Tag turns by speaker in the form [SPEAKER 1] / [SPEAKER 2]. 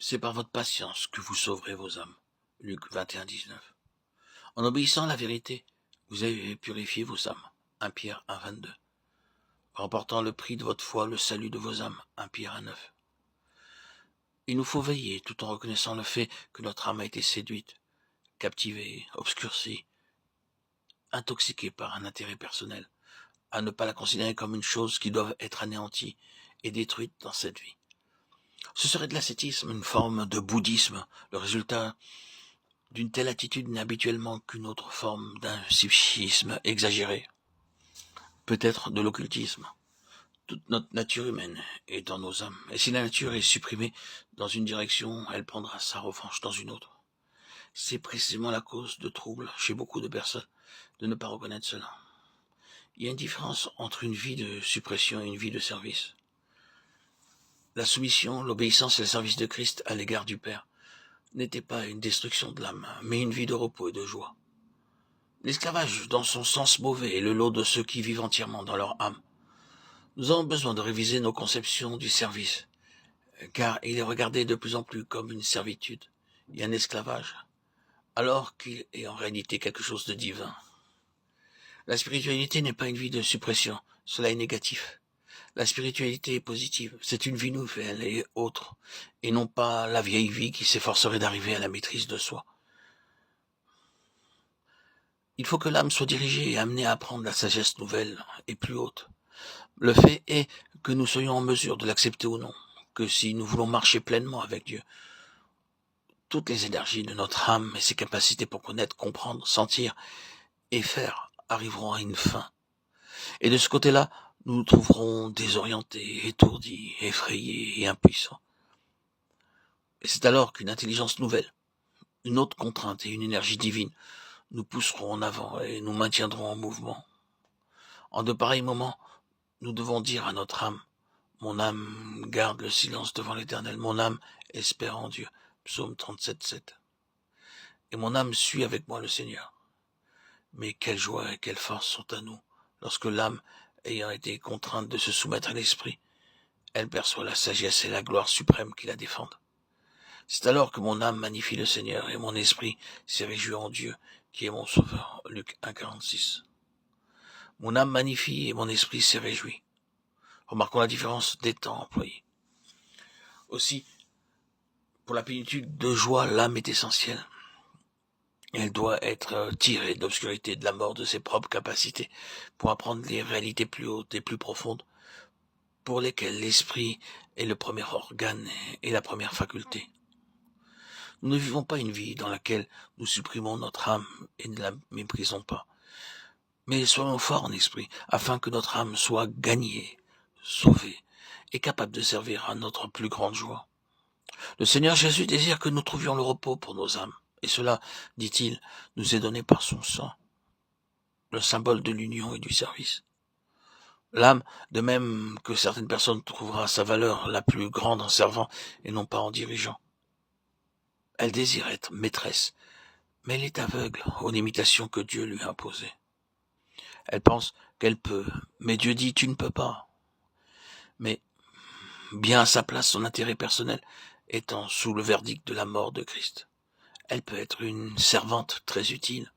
[SPEAKER 1] C'est par votre patience que vous sauverez vos âmes. Luc 21, 19. En obéissant à la vérité, vous avez purifié vos âmes. 1 Pierre 1, 22. Remportant le prix de votre foi, le salut de vos âmes. 1 Pierre 1, 9. Il nous faut veiller tout en reconnaissant le fait que notre âme a été séduite, captivée, obscurcie, intoxiquée par un intérêt personnel, à ne pas la considérer comme une chose qui doit être anéantie et détruite dans cette vie. Ce serait de l'ascétisme, une forme de bouddhisme. Le résultat d'une telle attitude n'est habituellement qu'une autre forme d'un psychisme exagéré, peut-être de l'occultisme. Toute notre nature humaine est dans nos âmes, et si la nature est supprimée dans une direction, elle prendra sa revanche dans une autre. C'est précisément la cause de troubles chez beaucoup de personnes de ne pas reconnaître cela. Il y a une différence entre une vie de suppression et une vie de service. La soumission, l'obéissance et le service de Christ à l'égard du Père n'était pas une destruction de l'âme, mais une vie de repos et de joie. L'esclavage, dans son sens mauvais, est le lot de ceux qui vivent entièrement dans leur âme. Nous avons besoin de réviser nos conceptions du service, car il est regardé de plus en plus comme une servitude et un esclavage, alors qu'il est en réalité quelque chose de divin. La spiritualité n'est pas une vie de suppression, cela est négatif. La spiritualité est positive, c'est une vie nouvelle et autre, et non pas la vieille vie qui s'efforcerait d'arriver à la maîtrise de soi. Il faut que l'âme soit dirigée et amenée à apprendre la sagesse nouvelle et plus haute. Le fait est que nous soyons en mesure de l'accepter ou non, que si nous voulons marcher pleinement avec Dieu, toutes les énergies de notre âme et ses capacités pour connaître, comprendre, sentir et faire arriveront à une fin. Et de ce côté-là, nous nous trouverons désorientés, étourdis, effrayés et impuissants. Et c'est alors qu'une intelligence nouvelle, une autre contrainte et une énergie divine nous pousseront en avant et nous maintiendront en mouvement. En de pareils moments, nous devons dire à notre âme, mon âme garde le silence devant l'Éternel, mon âme espère en Dieu. Psaume 37, 7. Et mon âme suit avec moi le Seigneur. Mais quelle joie et quelle force sont à nous lorsque l'âme, ayant été contrainte de se soumettre à l'esprit, elle perçoit la sagesse et la gloire suprême qui la défendent. C'est alors que mon âme magnifie le Seigneur et mon esprit s'est réjoui en Dieu, qui est mon sauveur. Luc 1, 46. Mon âme magnifie et mon esprit s'est réjoui. Remarquons la différence des temps employés. Aussi, pour la plénitude de joie, l'âme est essentielle. Elle doit être tirée de l'obscurité, de la mort de ses propres capacités, pour apprendre les réalités plus hautes et plus profondes, pour lesquelles l'esprit est le premier organe et la première faculté. Nous ne vivons pas une vie dans laquelle nous supprimons notre âme et ne la méprisons pas. Mais soyons forts en esprit, afin que notre âme soit gagnée, sauvée, et capable de servir à notre plus grande joie. Le Seigneur Jésus désire que nous trouvions le repos pour nos âmes, et cela, dit-il, nous est donné par son sang, le symbole de l'union et du service. L'âme, de même que certaines personnes, trouvera sa valeur la plus grande en servant et non pas en dirigeant. Elle désire être maîtresse, mais elle est aveugle aux limitations que Dieu lui a imposées. Elle pense qu'elle peut, mais Dieu dit « tu ne peux pas ». Mais bien à sa place, son intérêt personnel étant sous le verdict de la mort de Christ. Elle peut être une servante très utile,